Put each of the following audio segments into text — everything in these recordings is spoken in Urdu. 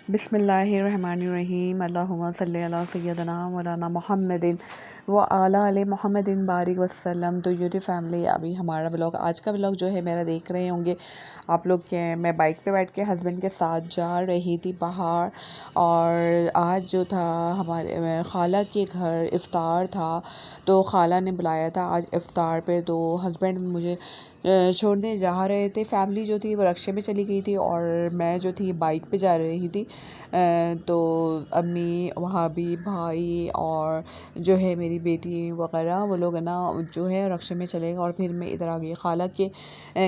بسم اللہ الرحمن الرحیم اللہم صلی علی سیدنا مولانا محمد و علی محمد بارک وسلم۔ تو یوٹیوب فیملی، ابھی ہمارا بلاگ، آج کا بلاگ جو ہے میرا دیکھ رہے ہوں گے آپ لوگ کہ میں بائک پہ بیٹھ کے ہسبینڈ کے ساتھ جا رہی تھی باہر، اور آج جو تھا ہمارے خالہ کے گھر افطار تھا، تو خالہ نے بلایا تھا آج افطار پہ، تو ہسبینڈ مجھے چھوڑنے جا رہے تھے۔ فیملی جو تھی وہ رکشے میں چلی گئی تھی اور میں جو تھی بائک پہ جا رہی تھی، تو امی، وہاں بھی بھائی اور جو ہے میری بیٹی وغیرہ وہ لوگ نا جو ہے رکشے میں چلے گئے، اور پھر میں ادھر آ گئی خالہ کے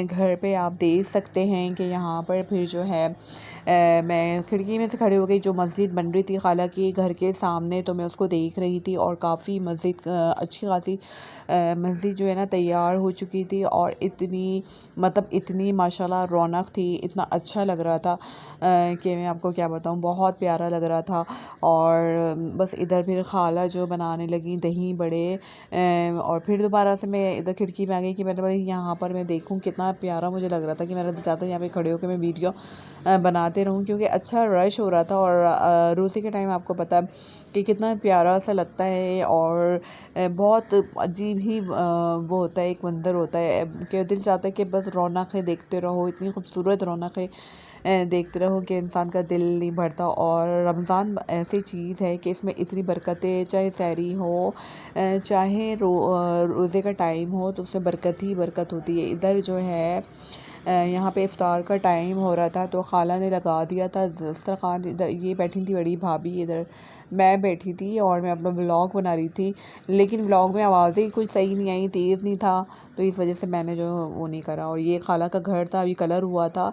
گھر پہ۔ آپ دیکھ سکتے ہیں کہ یہاں پر پھر جو ہے میں کھڑکی میں سے کھڑی ہو گئی، جو مسجد بن رہی تھی خالہ کی گھر کے سامنے، تو میں اس کو دیکھ رہی تھی، اور کافی مسجد اچھی خاصی مسجد جو ہے نا تیار ہو چکی تھی، اور اتنی ماشاءاللہ رونق تھی، اتنا اچھا لگ رہا تھا کہ میں آپ کو کیا بتاؤں، بہت پیارا لگ رہا تھا۔ اور بس ادھر پھر خالہ جو بنانے لگی دہی بڑے، اور پھر دوبارہ سے میں ادھر کھڑکی میں آ گئی کہ میں نے یہاں پر میں دیکھوں، کتنا پیارا مجھے لگ رہا تھا کہ میرا دل چاہتا یہاں پہ کھڑے ہو کے میں ویڈیو بناتے رہوں، کیونکہ اچھا رش ہو رہا تھا، اور روزے کے ٹائم آپ کو پتہ کہ کتنا پیارا سا لگتا ہے، اور بہت عجیب ہی وہ ہوتا ہے، ایک منظر ہوتا ہے کہ دل چاہتا ہے کہ بس رونقیں دیکھتے رہو، اتنی خوبصورت رونقیں دیکھتے رہو کہ انسان کا دل نہیں بھرتا۔ اور رمضان ایسی چیز ہے کہ اس میں اتنی برکتیں، چاہے سحری ہو چاہے روزے کا ٹائم ہو، تو اس میں برکت ہی برکت ہوتی ہے۔ ادھر جو ہے یہاں پہ افطار کا ٹائم ہو رہا تھا، تو خالہ نے لگا دیا تھا دسترخوان، ادھر یہ بیٹھی تھی بڑی بھابھی، ادھر میں بیٹھی تھی، اور میں اپنا ولاگ بنا رہی تھی، لیکن ولاگ میں آوازیں کچھ صحیح نہیں آئی، تیز نہیں تھا، تو اس وجہ سے میں نے جو وہ نہیں کرا۔ اور یہ خالہ کا گھر تھا، ابھی کلر ہوا تھا،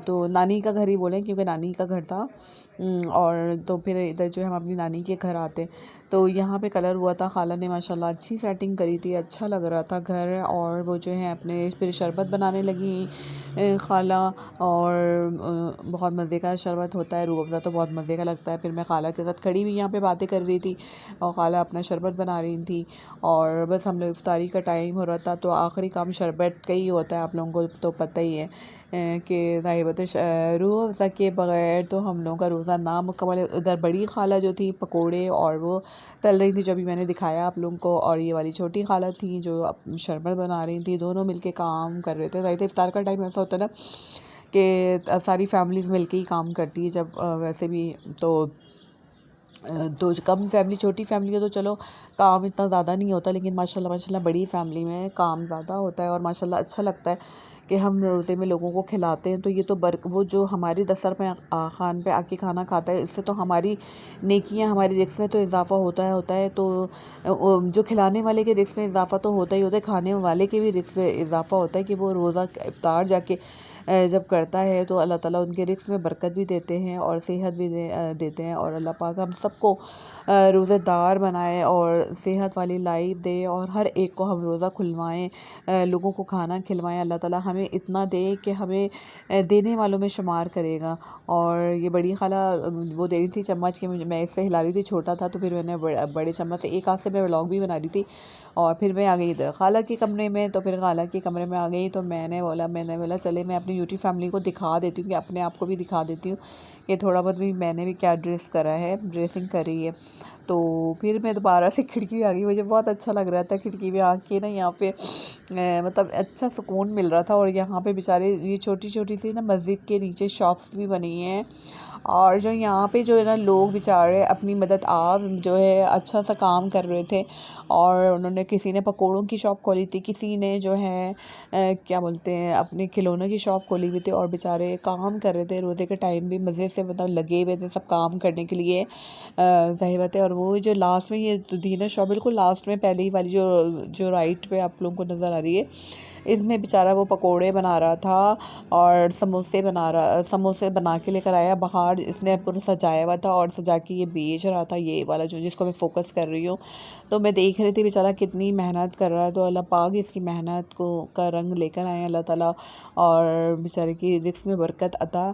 تو نانی کا گھر ہی بولیں کیونکہ نانی کا گھر تھا، اور تو پھر ادھر جو ہے ہم اپنی نانی کے گھر آتے، تو یہاں پہ کلر ہوا تھا۔ خالہ نے ماشاءاللہ اچھی سیٹنگ کری تھی، اچھا لگ رہا تھا گھر، اور وہ جو ہے اپنے پھر شربت بنانے لگی خالہ، اور بہت مزے کا شربت ہوتا ہے، روح افزا تو بہت مزے کا لگتا ہے۔ پھر میں خالہ کے ساتھ کھڑی ہوئی یہاں پہ باتیں کر رہی تھی، اور خالہ اپنا شربت بنا رہی تھی، اور بس ہم لوگ افطاری کا ٹائم ہو رہا تھا، تو آخری کام شربت کا ہی ہوتا ہے، آپ لوگوں کو تو پتہ ہی ہے کہ ظاہر بات ہے روح افزا کے بغیر تو ہم لوگوں کا روزہ نامکمل ہے۔ ادھر بڑی خالہ جو تھی پکوڑے اور وہ تل رہی تھی، جو ابھی میں نے دکھایا آپ لوگوں کو، اور یہ والی چھوٹی خالہ تھی جو شربت بنا رہی تھی، دونوں مل کے کام کر رہے تھے۔ ظاہر ہے افطار کا ٹائم ایسا ہوتا ہے نا کہ ساری فیملیز مل کے ہی کام کرتی ہے، جب ویسے بھی تو کم فیملی، چھوٹی فیملی ہو تو چلو کام اتنا زیادہ نہیں ہوتا، لیکن ماشاءاللہ بڑی فیملی میں کام زیادہ ہوتا ہے، اور ماشاءاللہ اچھا لگتا ہے کہ ہم روزے میں لوگوں کو کھلاتے ہیں، تو یہ تو وہ جو ہماری دسترخوان پہ آ کے کھانا کھاتا ہے، اس سے تو ہماری نیکیاں، ہماری رزق میں تو اضافہ ہوتا ہے، تو جو کھلانے والے کے رزق میں اضافہ تو ہوتا ہی ہوتا ہے، کھانے والے کے بھی رزق میں اضافہ ہوتا ہے کہ وہ روزہ افطار جا کے جب کرتا ہے تو اللہ تعالیٰ ان کے رزق میں برکت بھی دیتے ہیں، اور صحت بھی دیتے ہیں، اور اللہ پاک ہم سب کو روزہ دار بنائے اور صحت والی لائف دے، اور ہر ایک کو ہم روزہ کھلوائیں، لوگوں کو کھانا کھلوائیں، اللہ تعالیٰ ہمیں اتنا دے کہ ہمیں دینے والوں میں شمار کرے گا۔ اور یہ بڑی خالہ وہ دے رہی تھی چمچ کے، میں اس سے ہلا رہی تھی، چھوٹا تھا تو پھر میں نے بڑے چمچ سے ایک ہاتھ سے میں ولاگ بھی بنا رہی تھی، اور پھر میں آ گئی ادھر خالہ کے کمرے میں، تو پھر خالہ کے کمرے میں آ گئی، تو میں نے بولا چلے میں اپنی یوٹیوب فیملی کو دکھا دیتی ہوں، کہ اپنے آپ کو بھی دکھا دیتی ہوں کہ تھوڑا بہت بھی میں نے بھی کیا ڈریس کرا ہے، ڈریسنگ کری ہے۔ تو پھر میں دوبارہ سے کھڑکی میں آ گئی، مجھے بہت اچھا لگ رہا تھا کھڑکی میں آ کے نا، یہاں پہ اچھا سکون مل رہا تھا، اور یہاں پہ بیچارے یہ چھوٹی چھوٹی سی نا مسجد کے نیچے شاپس بھی بنی ہیں، اور جو یہاں پہ جو ہے نا لوگ بیچارے اپنی مدد آپ جو ہے اچھا سا کام کر رہے تھے، اور انہوں نے کسی نے پکوڑوں کی شاپ کھولی تھی، کسی نے جو ہے کیا بولتے ہیں اپنے کھلونوں کی شاپ کھولی ہوئی تھی، اور بیچارے کام کر رہے تھے روزے کے ٹائم بھی مزے سے، لگے ہوئے تھے سب کام کرنے کے لیے، ظاہر بات ہے۔ اور وہ جو لاسٹ میں یہ دینا شاپ بالکل لاسٹ میں پہلی والی جو رائٹ پہ آپ لوگوں کو نظر آ رہی ہے، اس میں بیچارہ وہ پکوڑے بنا رہا تھا، اور سموسے بنا کے لے کر آیا باہر، اس نے پورا سجایا ہوا تھا، اور سجا کے یہ بیچ رہا تھا، یہ والا جس کو میں فوکس کر رہی ہوں، تو میں دیکھ رہی تھی بیچارہ کتنی محنت کر رہا ہے، تو اللہ پاک اس کی محنت کا رنگ لے کر آئے اللہ تعالیٰ، اور بیچارے کی رزق میں برکت عطا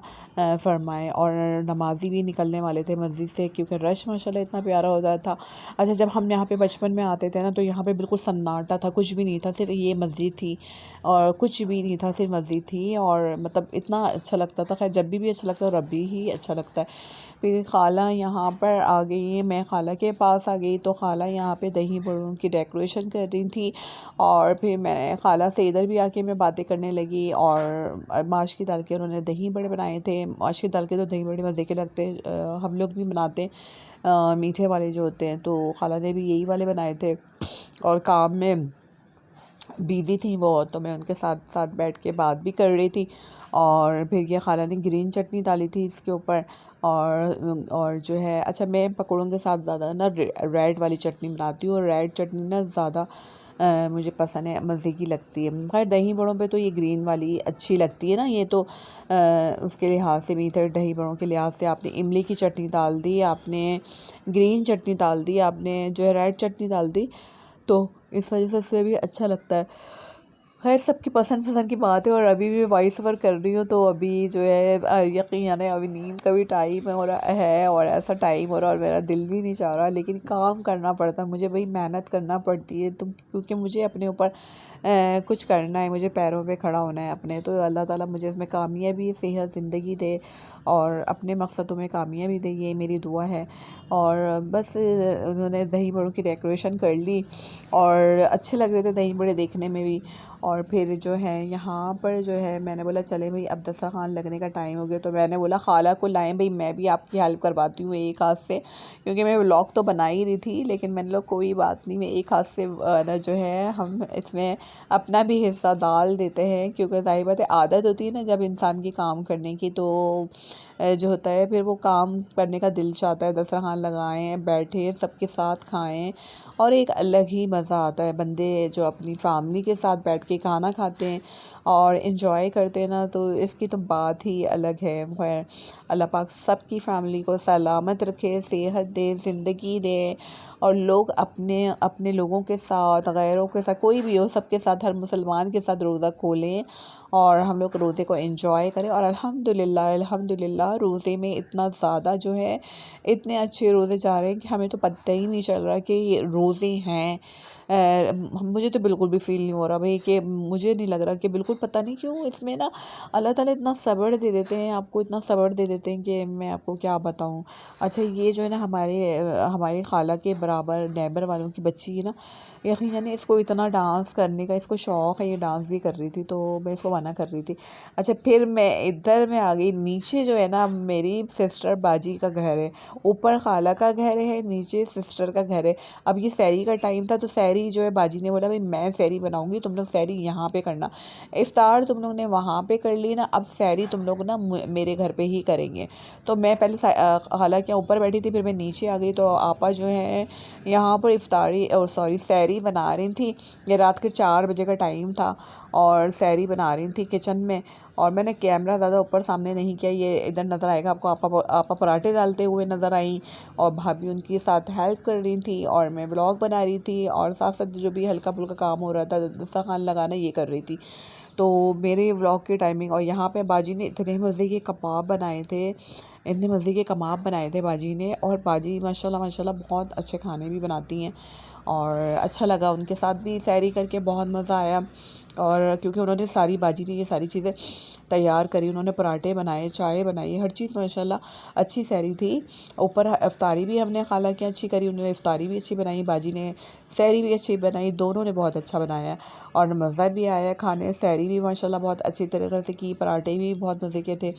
فرمائے۔ اور نمازی بھی نکلنے والے تھے مسجد سے، کیونکہ رش ماشاءاللہ اتنا پیارا ہوتا تھا. اچھا جب ہم یہاں پہ بچپن میں آتے تھے نا تو یہاں پہ بالکل سناٹا تھا, کچھ بھی نہیں تھا, صرف یہ مسجد تھی اور کچھ بھی نہیں تھا, صرف مسجد تھی. اور مطلب اتنا اچھا لگتا تھا. خیر جب بھی اچھا لگتا ہے اور ابھی ہی اچھا لگتا ہے. پھر خالہ یہاں پر آ گئی, میں خالہ کے پاس آ گئی تو خالہ یہاں پہ دہی بڑوں کی ڈیکوریشن کر رہی تھی. اور پھر میں نے خالہ سے ادھر بھی آ کے میں باتیں کرنے لگی. اور ماش کی دال کے انہوں نے دہی بڑے بنائے تھے. ماش کی دال کے تو دہی بڑے مزے کے لگتے ہیں, ہم لوگ بھی بناتے ہیں میٹھے والے جو ہوتے ہیں, تو خالہ نے بھی یہی والے بنائے تھے. اور کام میں بیزی تھیں وہ, تو میں ان کے ساتھ ساتھ بیٹھ کے بات بھی کر رہی تھی. اور پھر یہ خالہ نے گرین چٹنی ڈالی تھی اس کے اوپر. اور جو ہے اچھا میں پکوڑوں کے ساتھ زیادہ نا ریڈ والی چٹنی بناتی ہوں, اور ریڈ چٹنی نا زیادہ مجھے پسند ہے, مزے کی لگتی ہے. خیر دہی بڑوں پہ تو یہ گرین والی اچھی لگتی ہے نا, یہ تو اس کے لحاظ سے بھی تھے. دہی بڑوں کے لحاظ سے آپ نے املی کی چٹنی ڈال دی, آپ نے گرین چٹنی ڈال دی, آپ نے جو ہے ریڈ چٹنی ڈال دی, تو اس وجہ سے اس میں بھی اچھا لگتا ہے. خیر سب کی پسند کی بات ہے. اور ابھی بھی وائس اوور کر رہی ہوں تو ابھی جو ہے یقین ابھی نیند کا بھی ٹائم ہے اور ایسا ٹائم ہو رہا اور میرا دل بھی نہیں چاہ رہا, لیکن کام کرنا پڑتا ہے مجھے, بھائی محنت کرنا پڑتی ہے کیونکہ مجھے اپنے اوپر کچھ کرنا ہے, مجھے پیروں پہ کھڑا ہونا ہے اپنے. تو اللہ تعالیٰ مجھے اس میں کامیابی, صحت, زندگی دے اور اپنے مقصدوں میں کامیابی دے, یہ میری دعا ہے. اور بس انہوں نے دہی بڑوں کی ڈیکوریشن کر لی اور اچھے لگ رہے تھے دہی بڑے دیکھنے میں بھی. اور پھر جو ہے یہاں پر جو ہے میں نے بولا چلے بھئی اب دسترخوان لگنے کا ٹائم ہو گیا, تو میں نے بولا خالہ کو لائیں بھئی, میں بھی آپ کی ہیلپ کرواتی ہوں ایک ہاتھ سے, کیونکہ میں ولاگ تو بنا ہی رہی تھی. لیکن میں نے بولا کوئی بات نہیں, میں ایک ہاتھ سے جو ہے ہم اس میں اپنا بھی حصہ ڈال دیتے ہیں, کیونکہ ظاہر بات ہے عادت ہوتی ہے نا جب انسان کی کام کرنے کی, تو جو ہوتا ہے پھر وہ کام کرنے کا دل چاہتا ہے. دسترخوان لگائیں, بیٹھیں, سب کے ساتھ کھائیں, اور ایک الگ ہی مزہ آتا ہے. بندے جو اپنی فیملی کے ساتھ بیٹھ کے کھانا کھاتے ہیں اور انجوائے کرتے ہیں نا, تو اس کی تو بات ہی الگ ہے. خیر اللہ پاک سب کی فیملی کو سلامت رکھے, صحت دے, زندگی دے, اور لوگ اپنے لوگوں کے ساتھ, غیروں کے ساتھ, کوئی بھی ہو, سب کے ساتھ, ہر مسلمان کے ساتھ روزہ کھولیں اور ہم لوگ روزے کو انجوائے کریں. اور الحمدللہ روزے میں اتنا زیادہ جو ہے اتنے اچھے روزے جا رہے ہیں کہ ہمیں تو پتہ ہی نہیں چل رہا کہ یہ روزے ہیں. مجھے تو بالکل بھی فیل نہیں ہو رہا بھئی, کہ مجھے نہیں لگ رہا, کہ بالکل پتہ نہیں کیوں اس میں نا اللہ تعالیٰ اتنا صبر دے دیتے ہیں آپ کو, اتنا صبر دے دیتے ہیں کہ میں آپ کو کیا بتاؤں. اچھا یہ جو ہے نا ہماری خالہ کے برابر نیبر والوں کی بچی ہے نا, یقیناً اس کو اتنا ڈانس کرنے کا اس کو شوق ہے, یہ ڈانس بھی کر رہی تھی, تو میں اس کو منع کر رہی تھی. اچھا پھر میں ادھر میں آ گئی, نیچے جو ہے نا میری سسٹر باجی کا گھر ہے, اوپر خالہ کا گھر ہے, نیچے سسٹر کا گھر ہے. اب یہ سحری کا ٹائم تھا, تو سحری جو ہے باجی نے بولا بھئی میں سحری بناؤں گی, تم لوگ سحری یہاں پہ کرنا, افطار تم لوگ نے وہاں پہ کر لی نا, اب سحری تم لوگ نا میرے گھر پہ ہی کریں گے. تو میں پہلے خالہ کے اوپر بیٹھی تھی, پھر میں نیچے آ گئی, تو آپا جو ہے یہاں پر سحری بنا رہی تھی. یہ رات کے 4 بجے کا ٹائم تھا اور سحری بنا رہی تھی کچن میں. اور میں نے کیمرہ زیادہ اوپر سامنے نہیں کیا, یہ ادھر نظر آئے گا آپ کو, آپا پراٹھے ڈالتے ہوئے نظر آئیں, اور بھابھی ان کے ساتھ ہیلپ کر رہی تھی, اور میں ولاگ بنا رہی تھی, اور ساتھ ساتھ جو بھی ہلکا پھلکا کام ہو رہا تھا دسترخوان لگانا یہ کر رہی تھی. تو میرے ولاگ کی ٹائمنگ, اور یہاں پہ باجی نے اتنے مزے کے کباب بنائے تھے, اتنے مزے کے کباب بنائے تھے باجی نے. اور باجی ماشاءاللہ بہت اچھے کھانے بھی بناتی ہیں, اور اچھا لگا ان کے ساتھ بھی سحری کر کے, بہت مزہ آیا. اور کیونکہ انہوں نے باجی نے یہ ساری چیزیں تیار کری, انہوں نے پراٹھے بنائے, چائے بنائی, ہر چیز ماشاءاللہ اچھی سحری تھی. اوپر افطاری بھی ہم نے خالہ کی اچھی کری, انہوں نے افطاری بھی اچھی بنائی, باجی نے سحری بھی اچھی بنائی, دونوں نے بہت اچھا بنایا, اور مزہ بھی آیا کھانے. سحری بھی ماشاءاللہ بہت اچھی طریقے سے کی, پراٹھے بھی بہت مزے کے تھے.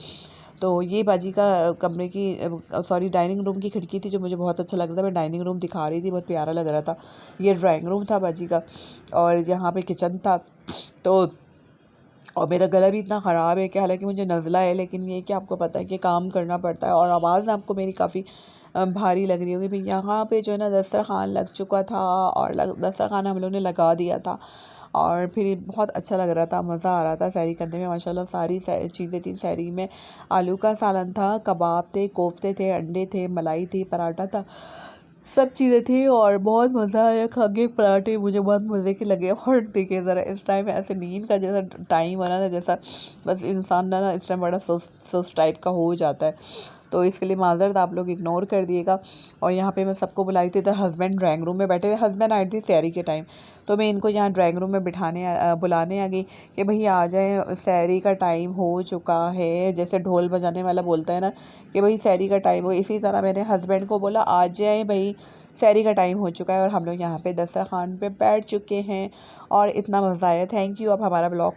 تو یہ باجی کا کمرے کی ڈائننگ روم کی کھڑکی تھی جو مجھے بہت اچھا لگ رہا تھا, میں ڈائننگ روم دکھا رہی تھی, بہت پیارا لگ رہا تھا. یہ ڈرائنگ روم تھا باجی کا, اور یہاں پہ کچن تھا. تو اور میرا گلا بھی اتنا خراب ہے کہ حالانکہ مجھے نزلہ ہے, لیکن یہ کہ آپ کو پتہ ہے کہ کام کرنا پڑتا ہے, اور آواز آپ کو میری کافی بھاری لگ رہی ہوگی. پھر یہاں پہ جو ہے نا دسترخوان لگ چکا تھا, اور دسترخوان ہم لوگوں نے لگا دیا تھا, اور پھر بہت اچھا لگ رہا تھا, مزہ آ رہا تھا سحری کرنے میں. ماشاءاللہ ساری چیزیں تھیں سحری میں, آلو کا سالن تھا, کباب تھے, کوفتے تھے, انڈے تھے, ملائی تھی, پراٹھا تھا, سب چیزیں تھیں, اور بہت مزہ آیا کھا کے. پراٹھے مجھے بہت مزے کے لگے. اور دیکھیں ذرا اس ٹائم ایسے نیند کا جیسا ٹائم ہو نا جیسا بس انسان نا اس ٹائم بڑا سست ٹائپ کا ہو جاتا ہے. تو اس کے لیے معذرت، آپ لوگ اگنور کر دیے گا۔ اور یہاں پہ میں سب کو بلائی تھی، ادھر ہسبینڈ ڈرائنگ روم میں بیٹھے تھے، ہسبینڈ آئی تھی سحری کے ٹائم، تو میں ان کو یہاں ڈرائنگ روم میں بلانے آ گئی کہ بھئی آ جائیں، سحری کا ٹائم ہو چکا ہے، جیسے ڈھول بجانے والا بولتا ہے نا کہ بھئی سحری کا ٹائم ہو، اسی طرح میں نے ہسبینڈ کو بولا آ جائیں بھئی، سحری کا ٹائم ہو چکا ہے، اور ہم لوگ یہاں پہ دسترخوان پہ بیٹھ چکے ہیں، اور اتنا مزہ آیا۔ تھینک یو، اب ہمارا بلاگ